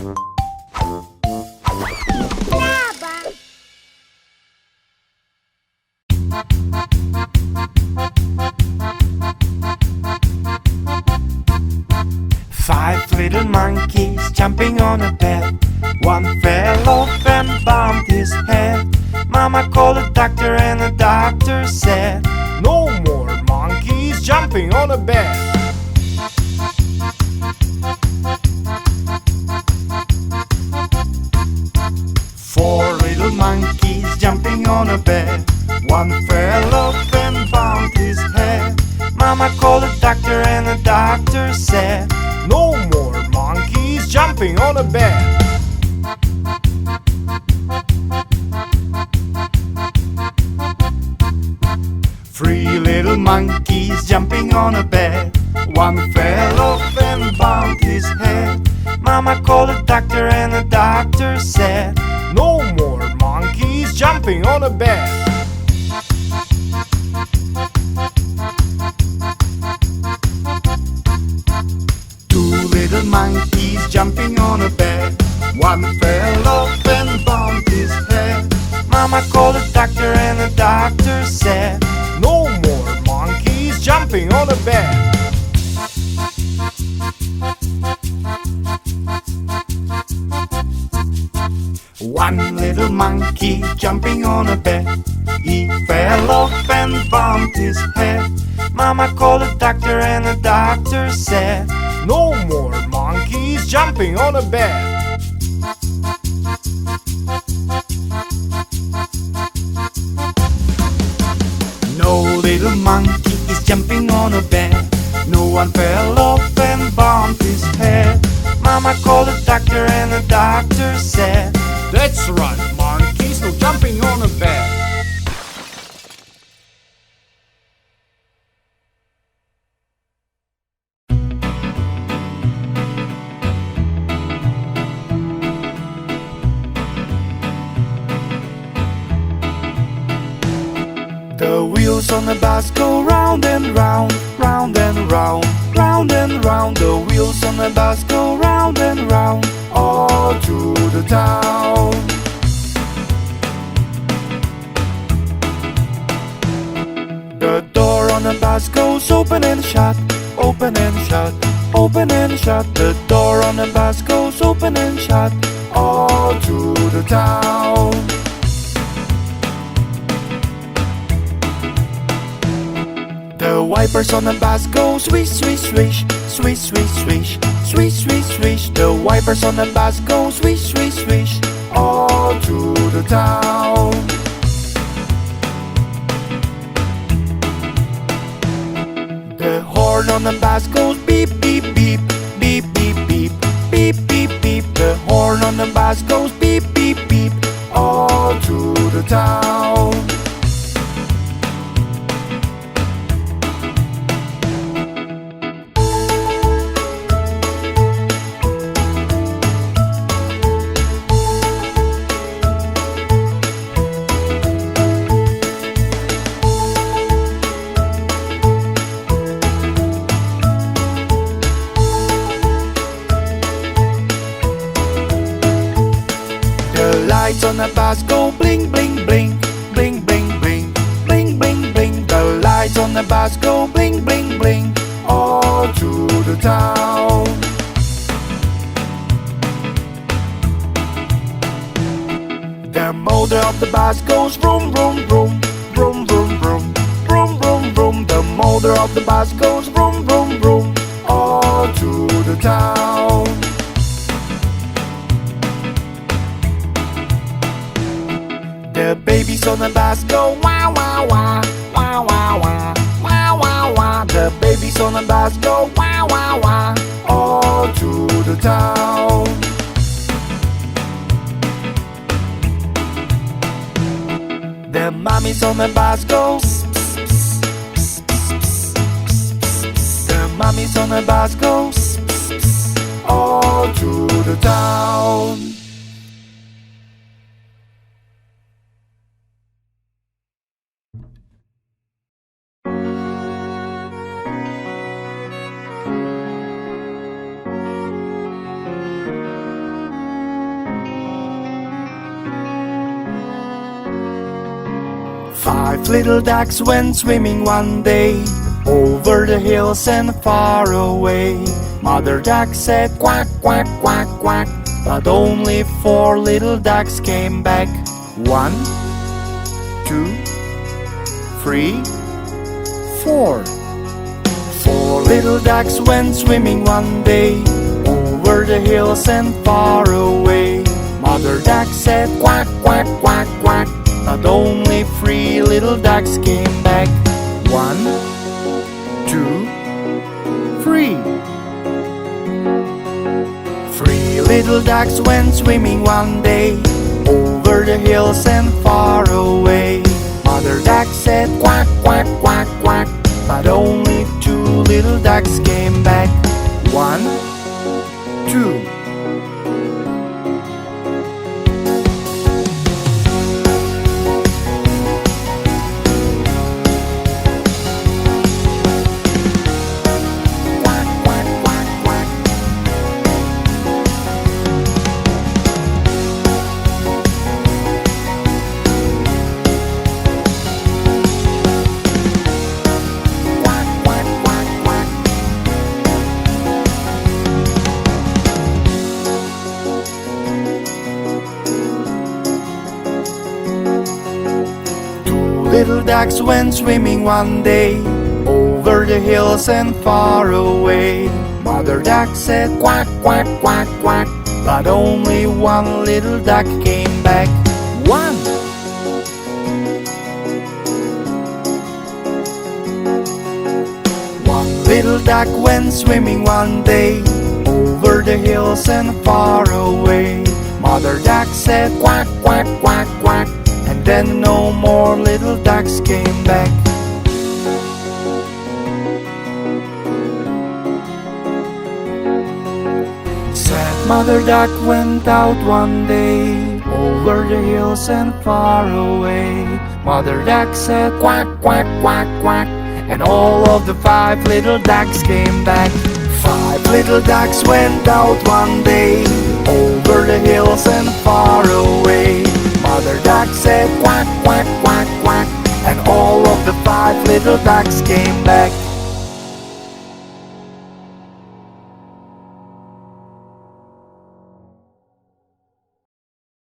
Brava! 5 little monkeys jumping on a bed. One fell off and bumped his head. Mama called a doctor and the doctor said, "No more monkeys jumping on a bed." Four little monkeys jumping on a bed. One fell off and bumped his head. Mama called a doctor and the doctor said, "No more monkeys jumping on a bed." Three little monkeys jumping on a bed. One fell off and bumped his head. Mama called a doctor and the doctor said, "No more monkeys jumping on a bed." Two little monkeys jumping on a bed. One fell off and bumped his head. Mama called a doctor and the doctor said, "No more monkeys jumping on a bed." One little monkey jumping on a bed. He fell off and bumped his head. Mama called a doctor and the doctor said, "No more monkeys jumping on a bed." No little monkey is jumping on a bed. No one fell off and bumped his head. Mama called a doctor and the doctor said, "That's right, monkeys, no jumping on a bed." The wheels on the bus go round and round, round and round, round and round. The wheels on the bus go round and round, all through the town. The door on the bus goes open and shut, open and shut, open and shut. The door on the bus goes open and shut, all through the town. The wipers on the bus go swish, swish, swish, swish, swish, swish, swish, swish, swish. The wipers on the bus go swish, swish, swish, all through the town. The horn on the bus goes beep, beep, beep, beep, beep, beep, beep, beep, beep. The horn on the bus goes beep, beep, beep, all through the town. Lights on the bus go bling, bling, bling, bling, bling, bling, bling, bling, bling. The lights on the bus go bling, bling, bling, all through the town. The motor of the bus goes vroom, vroom, vroom, vroom, vroom, vroom, vroom, vroom, vroom. The motor of the bus goes vroom, vroom, vroom, all through the town. The babies on the bus go wah, wah, wah, wah, wah, wah, wah, wah, wah. The babies on the bus go wah, wah, wah, all through the town. The mummies on the bus go pss, pss, pss, pss, pss, pss, pss. The mummies on the bus go pss, pss, pss, all through the town. 5 little ducks went swimming one day, over the hills and far away. Mother duck said quack, quack, quack, quack, but only 4 little ducks came back. 1, 2, 3, 4. 4 little ducks went swimming one day, over the hills and far away. Mother duck said quack, quack, quack, quack, but only 3 little ducks came back. 1, 2, 3. 3 little ducks went swimming one day, over the hills and far away. Mother duck said quack, quack, quack, quack, but only 2 little ducks came back. 1, 2. Little ducks went swimming one day, over the hills and far away. Mother duck said quack, quack, quack, quack, but only 1 little duck came back. 1. 1 little duck went swimming one day, over the hills and far away. Mother duck said quack, quack, quack, quack, and then no more little ducks came back. Sad Mother Duck went out one day, over the hills and far away. Mother Duck said quack, quack, quack, quack, and all of the 5 little ducks came back. 5 little ducks went out one day, over the hills and far away. Mother duck said quack, quack, quack, quack, and all of the 5 little ducks came back.